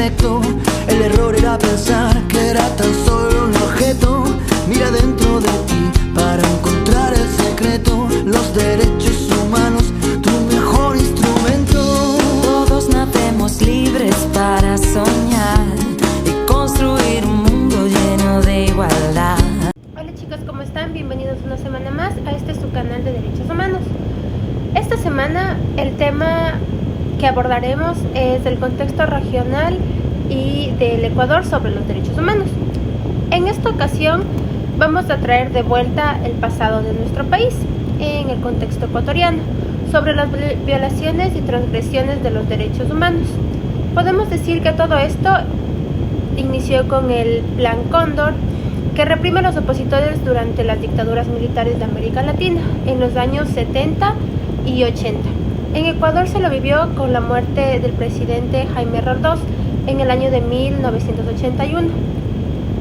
perfecto. El error era pensar que era tan solo un objeto. Mira dentro de ti para encontrar el secreto. Los derechos humanos, tu mejor instrumento. Todos nacemos libres para soñar y construir un mundo lleno de igualdad. Hola chicos, ¿cómo están? Bienvenidos una semana más a este su canal de Derechos Humanos. Esta semana el tema que abordaremos es el contexto regional y del Ecuador sobre los derechos humanos. En esta ocasión vamos a traer de vuelta el pasado de nuestro país en el contexto ecuatoriano sobre las violaciones y transgresiones de los derechos humanos. Podemos decir que todo esto inició con el Plan Cóndor, que reprime a los opositores durante las dictaduras militares de América Latina en los años 70 y 80. En Ecuador se lo vivió con la muerte del presidente Jaime Roldós en el año de 1981,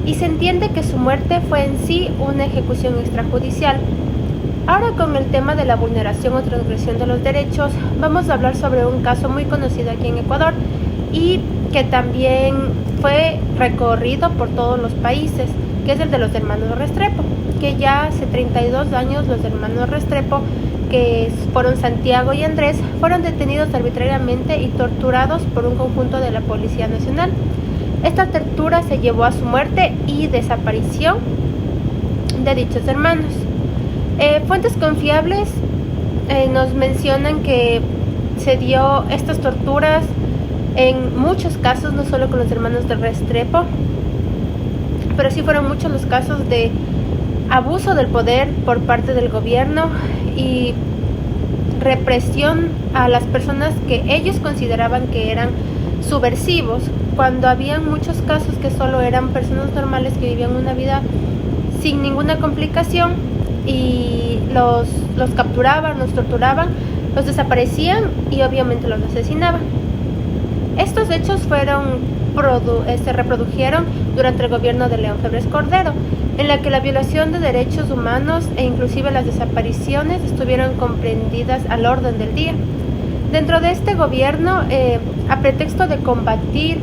y se entiende que su muerte fue en sí una ejecución extrajudicial. Ahora, con el tema de la vulneración o transgresión de los derechos, vamos a hablar sobre un caso muy conocido aquí en Ecuador y que también fue recorrido por todos los países, que es el de los hermanos Restrepo, que ya hace 32 años los hermanos Restrepo, que fueron Santiago y Andrés, fueron detenidos arbitrariamente y torturados por un conjunto de la Policía Nacional. Esta tortura se llevó a su muerte y desaparición de dichos hermanos. Fuentes confiables nos mencionan que se dio estas torturas en muchos casos, no solo con los hermanos de Restrepo, pero sí fueron muchos los casos de abuso del poder por parte del gobierno y represión a las personas que ellos consideraban que eran subversivos, cuando habían muchos casos que solo eran personas normales que vivían una vida sin ninguna complicación, y los capturaban, los torturaban, los desaparecían y obviamente los asesinaban. Estos hechos se reprodujeron durante el gobierno de León Febres Cordero, en la que la violación de derechos humanos e inclusive las desapariciones estuvieron comprendidas al orden del día. Dentro de este gobierno, a pretexto de combatir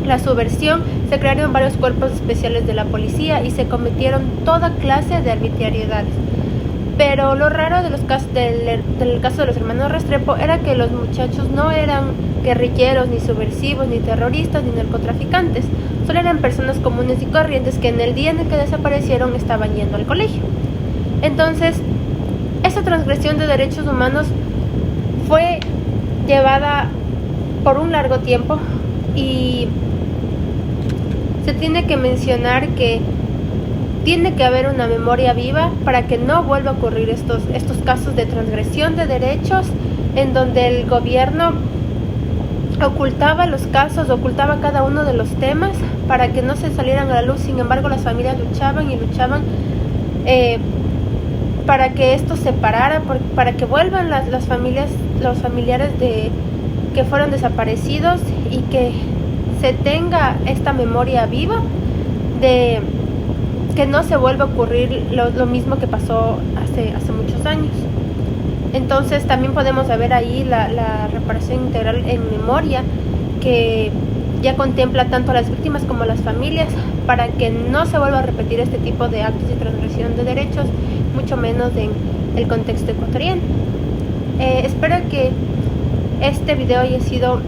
la subversión, se crearon varios cuerpos especiales de la policía y se cometieron toda clase de arbitrariedades. Pero lo raro de los casos del caso de los hermanos Restrepo era que los muchachos no eran guerrilleros, ni subversivos, ni terroristas, ni narcotraficantes. Solo eran personas comunes y corrientes que en el día en el que desaparecieron estaban yendo al colegio. Entonces, esta transgresión de derechos humanos fue llevada por un largo tiempo, y se tiene que mencionar que tiene que haber una memoria viva para que no vuelva a ocurrir estos casos de transgresión de derechos en donde el gobierno ocultaba los casos, ocultaba cada uno de los temas para que no se salieran a la luz. Sin embargo, las familias luchaban y luchaban para que esto se parara, para que vuelvan las familias, los familiares que fueron desaparecidos, y que se tenga esta memoria viva de que no se vuelva a ocurrir lo mismo que pasó hace muchos años. Entonces también podemos ver ahí la reparación integral en memoria, que ya contempla tanto a las víctimas como a las familias, para que no se vuelva a repetir este tipo de actos de transgresión de derechos, mucho menos en el contexto ecuatoriano. Espero que este video haya sido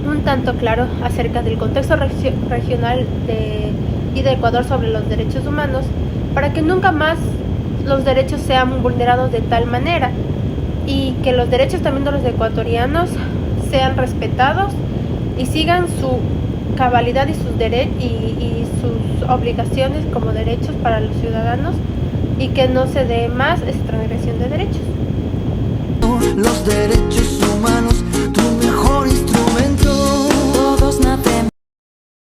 un tanto claro acerca del contexto regional y de Ecuador sobre los derechos humanos, para que nunca más los derechos sean vulnerados de tal manera, y que los derechos también de los ecuatorianos sean respetados y sigan su cabalidad y sus obligaciones como derechos para los ciudadanos, y que no se dé más esta transgresión de derechos. Los derechos humanos